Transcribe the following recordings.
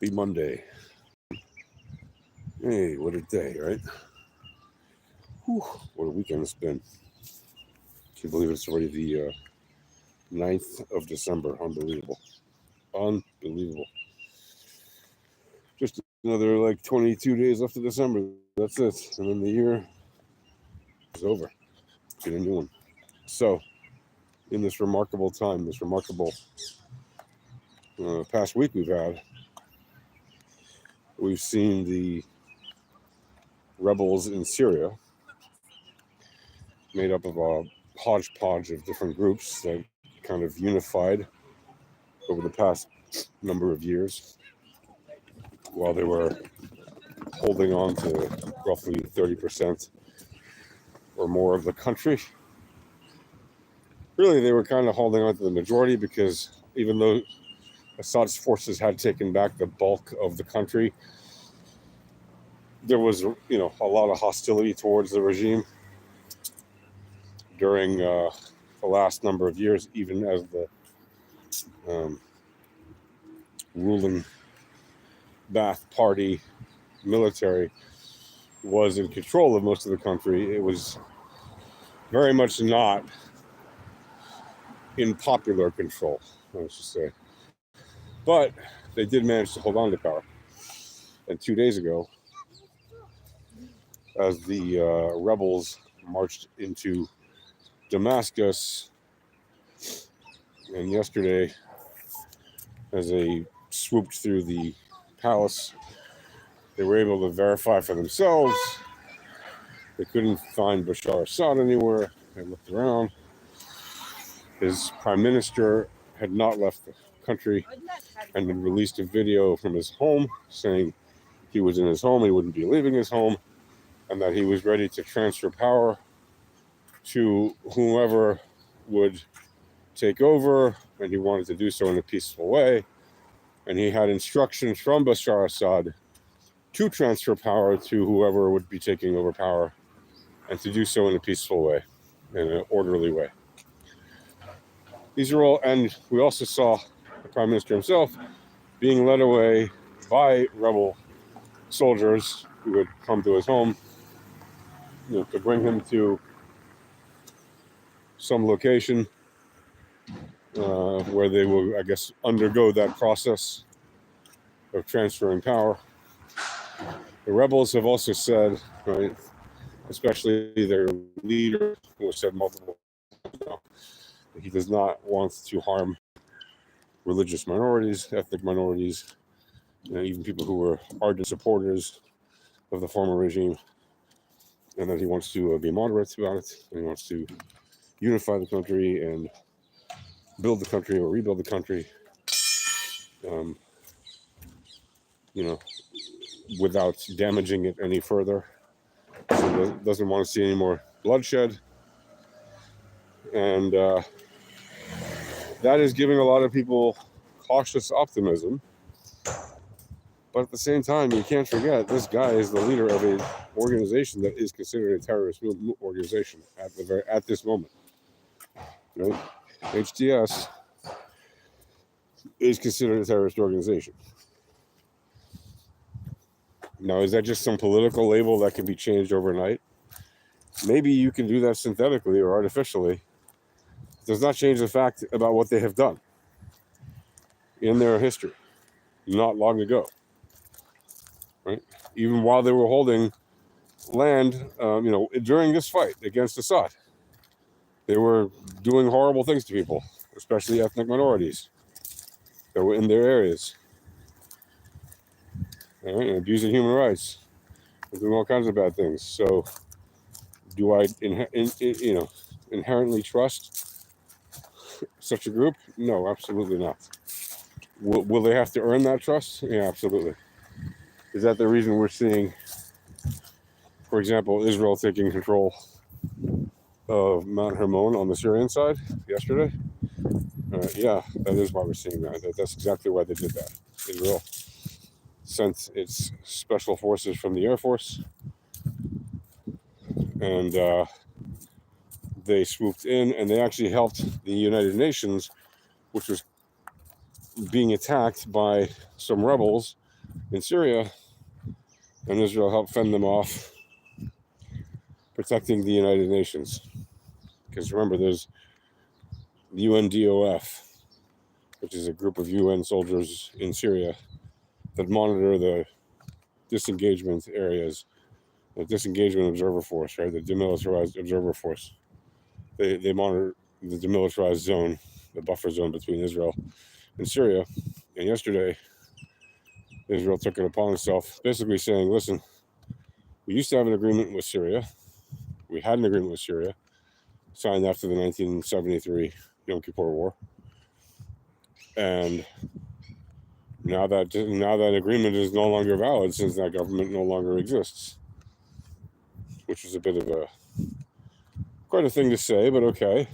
Happy Monday. Hey, what a day, right? Whew, what a weekend it's been. Can't believe it's already the 9th of December. Unbelievable. Unbelievable. Just another like 22 days left of December. That's it. And then the year is over. Get a new one. So, in this remarkable time, this remarkable past week we've seen the rebels in Syria, made up of a hodgepodge of different groups that kind of unified over the past number of years while they were holding on to roughly 30% or more of the country. Really, they were kind of holding on to the majority because even though Assad's forces had taken back the bulk of the country, there was, a lot of hostility towards the regime during the last number of years, even as the ruling Ba'ath Party military was in control of most of the country. It was very much not in popular control, I should say. But they did manage to hold on to power. And 2 days ago, as the rebels marched into Damascus, and yesterday, as they swooped through the palace, they were able to verify for themselves. They couldn't find Bashar Assad anywhere. They looked around. His prime minister had not left the country and had released a video from his home saying he was in his home, he wouldn't be leaving his home, and that he was ready to transfer power to whoever would take over, and he wanted to do so in a peaceful way. And he had instructions from Bashar Assad to transfer power to whoever would be taking over power, and to do so in a peaceful way, in an orderly way. These are all, and we also saw the Prime Minister himself being led away by rebel soldiers who had come to his home, to bring him to some location where they will, I guess, undergo that process of transferring power. The rebels have also said, right, especially their leader, who has said multiple times now, that he does not want to harm religious minorities, ethnic minorities, even people who were ardent supporters of the former regime, and that he wants to be moderate about it, and he wants to unify the country and build the country or rebuild the country, without damaging it any further. So he doesn't want to see any more bloodshed. And that is giving a lot of people cautious optimism. But at the same time, you can't forget this guy is the leader of an organization that is considered a terrorist organization at this moment. Right? HTS is considered a terrorist organization. Now, is that just some political label that can be changed overnight? Maybe you can do that synthetically or artificially. It does not change the fact about what they have done in their history not long ago. Right? Even while they were holding land, during this fight against Assad, they were doing horrible things to people, especially ethnic minorities that were in their areas, and abusing human rights, and doing all kinds of bad things. So, do I, inherently trust such a group? No, absolutely not. Will they have to earn that trust? Yeah, absolutely. Is that the reason we're seeing, for example, Israel taking control of Mount Hermon on the Syrian side yesterday? Yeah, that is why we're seeing that. That's exactly why they did that. Israel sent its special forces from the Air Force, and they swooped in, and they actually helped the United Nations, which was being attacked by some rebels in Syria, and Israel helped fend them off, protecting the United Nations. Because remember, there's the UNDOF, which is a group of UN soldiers in Syria that monitor the disengagement areas, the disengagement observer force, right? The demilitarized observer force. They monitor the demilitarized zone, the buffer zone between Israel and Syria. And yesterday, Israel took it upon itself, basically saying, listen, we used to have an agreement with Syria. We had an agreement with Syria, signed after the 1973 Yom Kippur War. And now that agreement is no longer valid since that government no longer exists, which is a bit of quite a thing to say, but okay.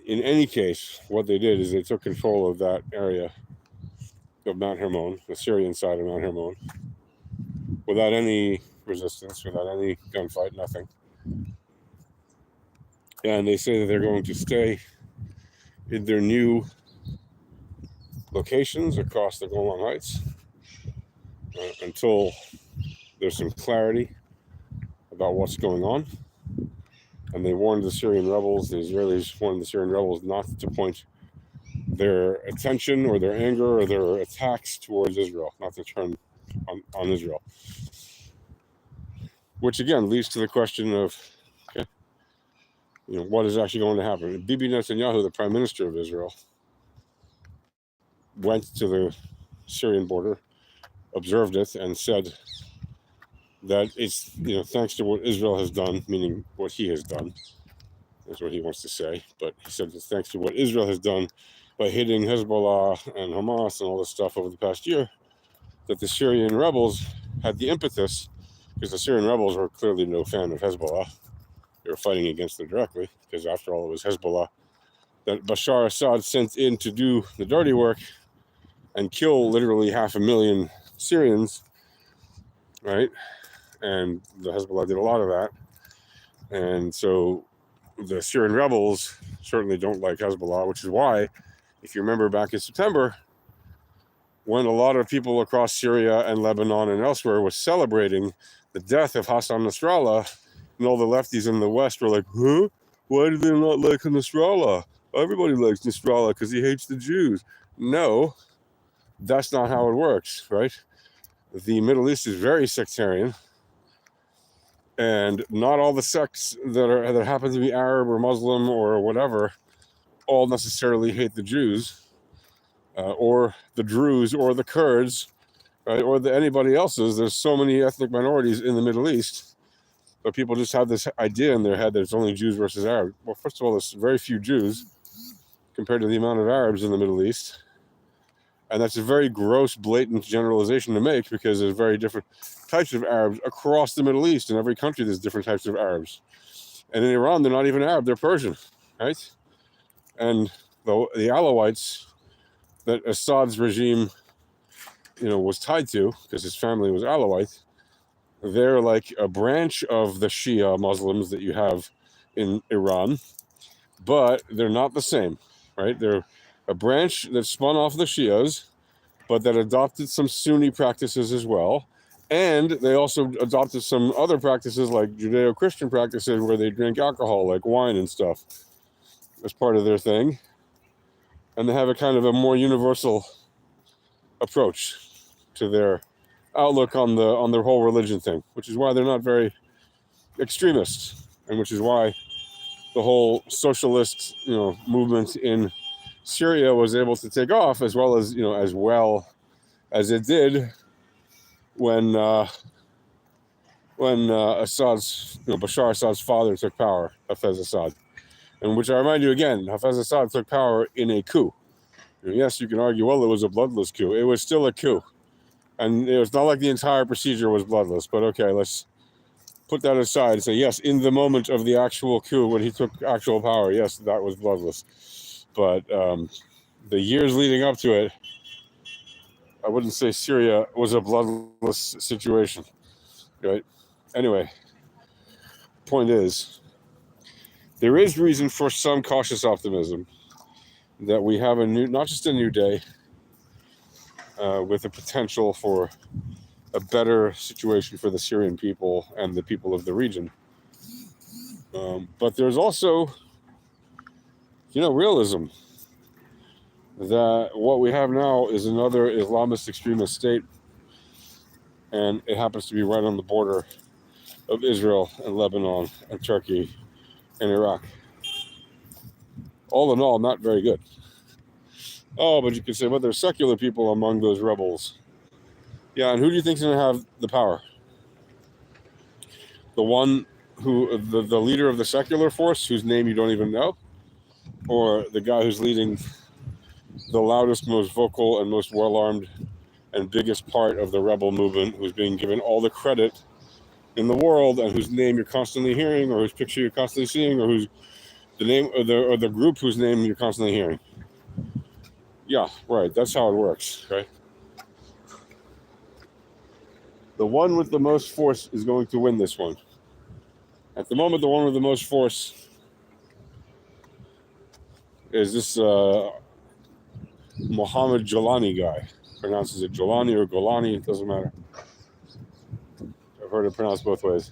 In any case, what they did is they took control of that area of Mount Hermon, the Syrian side of Mount Hermon, without any resistance, without any gunfight, nothing. And they say that they're going to stay in their new locations across the Golan Heights until there's some clarity about what's going on. And they warned the Syrian rebels, the Israelis warned the Syrian rebels not to point their attention or their anger or their attacks towards Israel, not to turn on Israel. Which again leads to the question of, okay, what is actually going to happen? Bibi Netanyahu, the prime minister of Israel, went to the Syrian border, observed it, and said that it's, thanks to what Israel has done, meaning what he has done, is what he wants to say, but he said it's thanks to what Israel has done by hitting Hezbollah and Hamas and all this stuff over the past year, that the Syrian rebels had the impetus, because the Syrian rebels were clearly no fan of Hezbollah. They were fighting against them directly, because after all, it was Hezbollah that Bashar Assad sent in to do the dirty work and kill literally 500,000 Syrians, right? And the Hezbollah did a lot of that. And so the Syrian rebels certainly don't like Hezbollah, which is why, if you remember back in September, when a lot of people across Syria and Lebanon and elsewhere were celebrating the death of Hassan Nasrallah, and all the lefties in the West were like, huh? Why do they not like Nasrallah? Everybody likes Nasrallah because he hates the Jews. No, that's not how it works, right? The Middle East is very sectarian, and not all the sects that happen to be Arab or Muslim or whatever all necessarily hate the Jews, or the Druze or the Kurds, right, or anybody else's. There's so many ethnic minorities in the Middle East, but people just have this idea in their head that it's only Jews versus Arabs. Well, first of all, there's very few Jews compared to the amount of Arabs in the Middle East. And that's a very gross, blatant generalization to make, because there's very different types of Arabs across the Middle East. In every country, there's different types of Arabs. And in Iran, they're not even Arab, they're Persian, right? And the Alawites that Assad's regime, was tied to, because his family was Alawite, they're like a branch of the Shia Muslims that you have in Iran, but they're not the same, right? They're a branch that spun off the Shias, but that adopted some Sunni practices as well. And they also adopted some other practices like Judeo-Christian practices where they drink alcohol, like wine and stuff, as part of their thing. And they have a kind of a more universal approach to their outlook on the whole religion thing, which is why they're not very extremist, and which is why the whole socialist, movement in Syria was able to take off as well as it did when Bashar Assad's father took power, Hafez Assad, and which I remind you again, Hafez Assad took power in a coup. And yes, you can argue, well, it was a bloodless coup. It was still a coup, and it was not like the entire procedure was bloodless. But okay, let's put that aside and say, yes, in the moment of the actual coup, when he took actual power, yes, that was bloodless. But the years leading up to it, I wouldn't say Syria was a bloodless situation, right? Anyway, point is, there is reason for some cautious optimism, that we have not just a new day, with a potential for a better situation for the Syrian people and the people of the region. But there's also, realism that what we have now is another Islamist extremist state, and it happens to be right on the border of Israel and Lebanon and Turkey and Iraq. All in all, not very good. Oh, but you could say, well, there's secular people among those rebels. Yeah, and who do you think is going to have the power? The one who, the leader of the secular force, whose name you don't even know? Or the guy who's leading the loudest, most vocal, and most well-armed and biggest part of the rebel movement, who's being given all the credit in the world, and whose name you're constantly hearing, or whose picture you're constantly seeing, or who's the name or the group whose name you're constantly hearing? Yeah, right. That's how it works, right? The one with the most force is going to win this one. At the moment, the one with the most force is this Mohammed Jolani guy. Pronounces it Jolani or Golani, it doesn't matter. I've heard it pronounced both ways.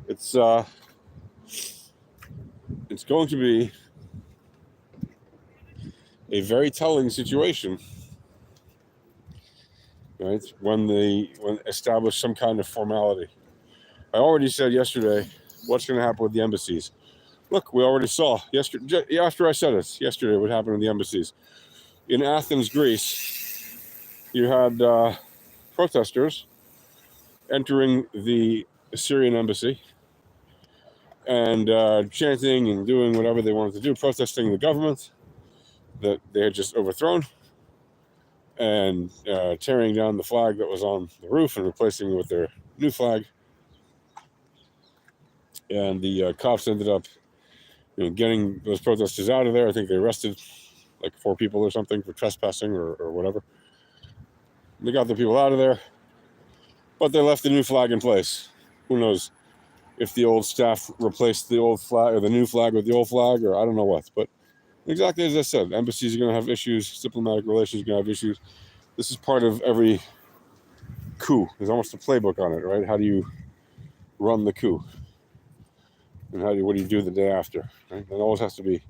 It's going to be a very telling situation, right? When establish some kind of formality. I already said yesterday what's going to happen with the embassies. Look, we already saw yesterday. After I said it yesterday, what happened with the embassies in Athens, Greece? You had protesters entering the Syrian embassy and chanting and doing whatever they wanted to do, protesting the government that they had just overthrown, and tearing down the flag that was on the roof and replacing it with their new flag. And the cops ended up getting those protesters out of there. I think they arrested like 4 people or something for trespassing or whatever. They got the people out of there, but they left the new flag in place. Who knows if the old staff replaced the old flag or the new flag with the old flag, or I don't know what. But exactly as I said, embassies are going to have issues. Diplomatic relations are going to have issues. This is part of every coup. There's almost a playbook on it, right? How do you run the coup? And what do you do the day after? Right? That always has to be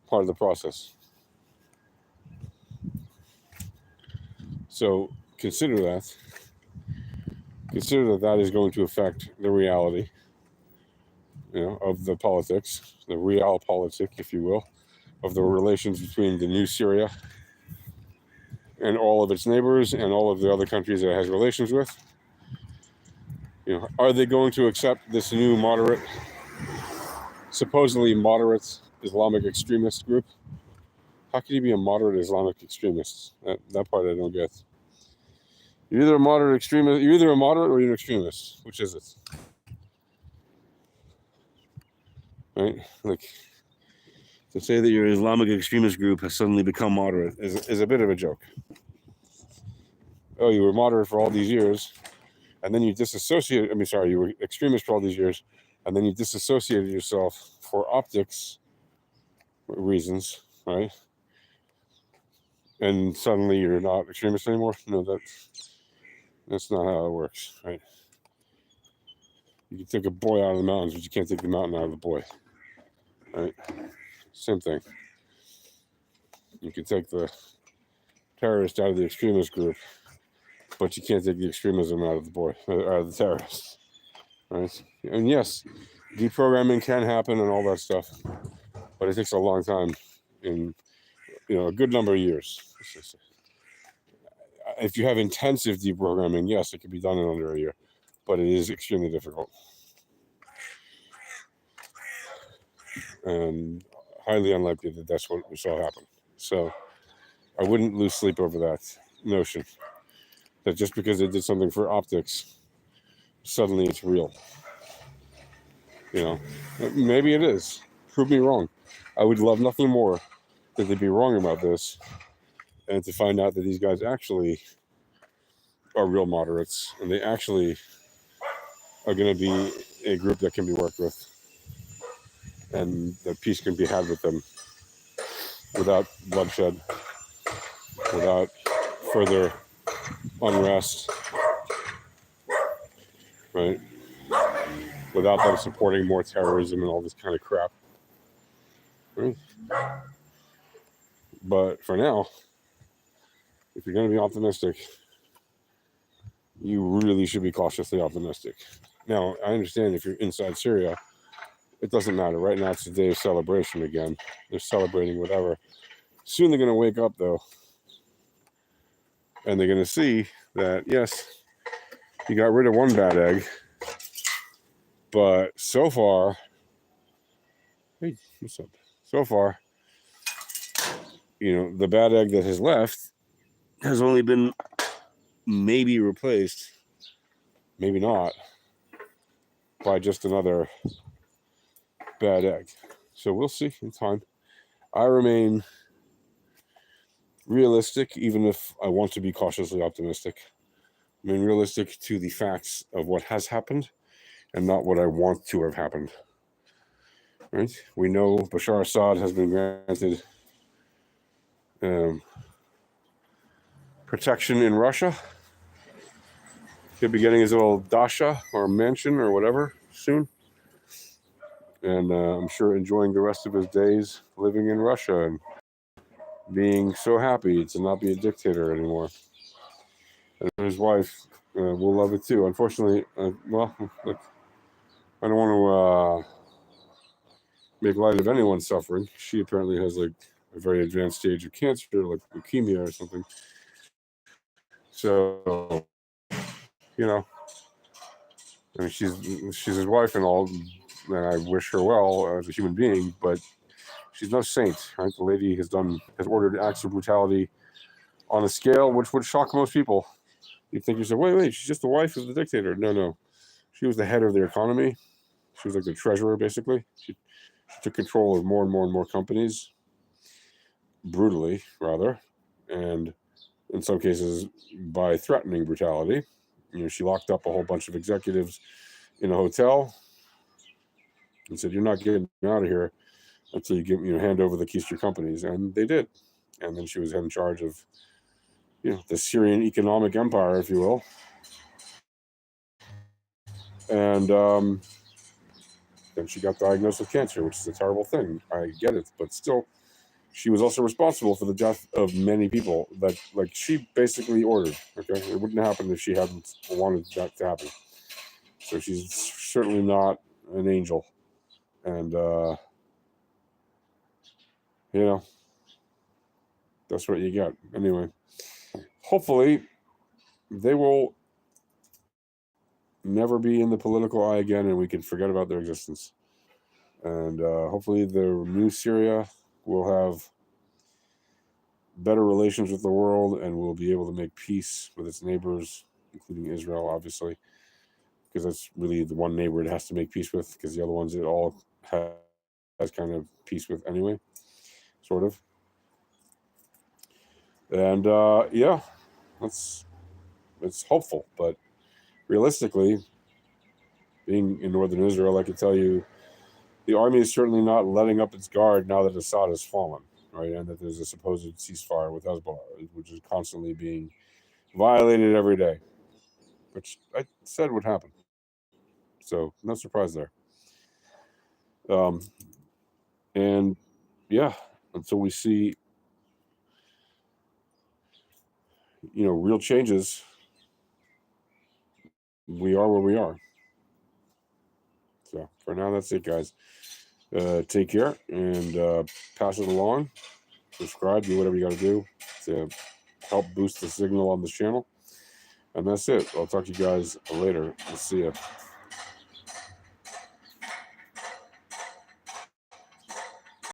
part of the process. So consider that. Consider that is going to affect the reality, of the politics, the realpolitik, if you will, of the relations between the new Syria and all of its neighbors and all of the other countries that it has relations with. Are they going to accept this new supposedly moderate Islamic extremist group? How can you be a moderate Islamic extremist? That part I don't get. You're either a moderate extremist, you're either a moderate or you're an extremist. Which is it? Right? Like, to say that your Islamic extremist group has suddenly become moderate is a bit of a joke. Oh, you were moderate for all these years, and then you you were extremist for all these years, and then you disassociated yourself for optics reasons, right? And suddenly you're not extremist anymore? No, that's not how it works, right? You can take a boy out of the mountains, but you can't take the mountain out of the boy, right? Same thing. You can take the terrorist out of the extremist group, but you can't take the extremism out of the boy, out of the terrorist, right? And yes, deprogramming can happen and all that stuff, but it takes a long time, in a good number of years. If you have intensive deprogramming, yes, it can be done in under a year, but it is extremely difficult and highly unlikely that that's what we saw happen. So I wouldn't lose sleep over that notion that just because they did something for optics, suddenly it's real. Maybe it is. Prove me wrong. I would love nothing more than to be wrong about this and to find out that these guys actually are real moderates and they actually are going to be a group that can be worked with. and that peace can be had with them without bloodshed, without further unrest, right? Without them supporting more terrorism and all this kind of crap. Right? But for now, if you're going to be optimistic, you really should be cautiously optimistic. Now, I understand if you're inside Syria, it doesn't matter. Right now, it's a day of celebration again. They're celebrating whatever. Soon they're going to wake up, though, and they're going to see that, yes, you got rid of one bad egg, but so far, hey, what's up? So far, the bad egg that has left has only been maybe replaced, maybe not, by just another bad egg. So we'll see in time. I remain realistic, even if I want to be cautiously optimistic. I mean, realistic to the facts of what has happened and not what I want to have happened. Right? We know Bashar Assad has been granted protection in Russia. He'll be getting his little dacha or mansion or whatever soon. And I'm sure enjoying the rest of his days living in Russia and being so happy to not be a dictator anymore. And his wife will love it too. Unfortunately, look, I don't want to make light of anyone's suffering. She apparently has like a very advanced stage of cancer, like leukemia or something. So, I mean, she's his wife and all, and I wish her well as a human being, but she's no saint, right? The lady has ordered acts of brutality on a scale which would shock most people. You'd think yourself, wait, she's just the wife of the dictator. No. She was the head of their economy. She was like the treasurer, basically. She took control of more and more and more companies, brutally, rather, and in some cases by threatening brutality. She locked up a whole bunch of executives in a hotel and said, "You're not getting out of here until you hand over the keys to your companies," and they did. And then she was in charge of, the Syrian economic empire, if you will. And then she got diagnosed with cancer, which is a terrible thing. I get it, but still, she was also responsible for the death of many people that, she basically ordered. Okay, it wouldn't happen if she hadn't wanted that to happen. So she's certainly not an angel, and that's what you get. Anyway, hopefully, they will never be in the political eye again, and we can forget about their existence. And hopefully, the new Syria will have better relations with the world, and will be able to make peace with its neighbors, including Israel, obviously, because that's really the one neighbor it has to make peace with, because the other ones it all has kind of peace with anyway, sort of. And it's hopeful, but realistically, being in northern Israel, I can tell you, the army is certainly not letting up its guard now that Assad has fallen, right? And that there's a supposed ceasefire with Hezbollah, which is constantly being violated every day, which I said would happen. So no surprise there. And yeah, until we see, real changes, we are where we are. So for now, that's it, guys. Take care and pass it along. Subscribe, do whatever you got to do to help boost the signal on this channel. And that's it. I'll talk to you guys later. See ya.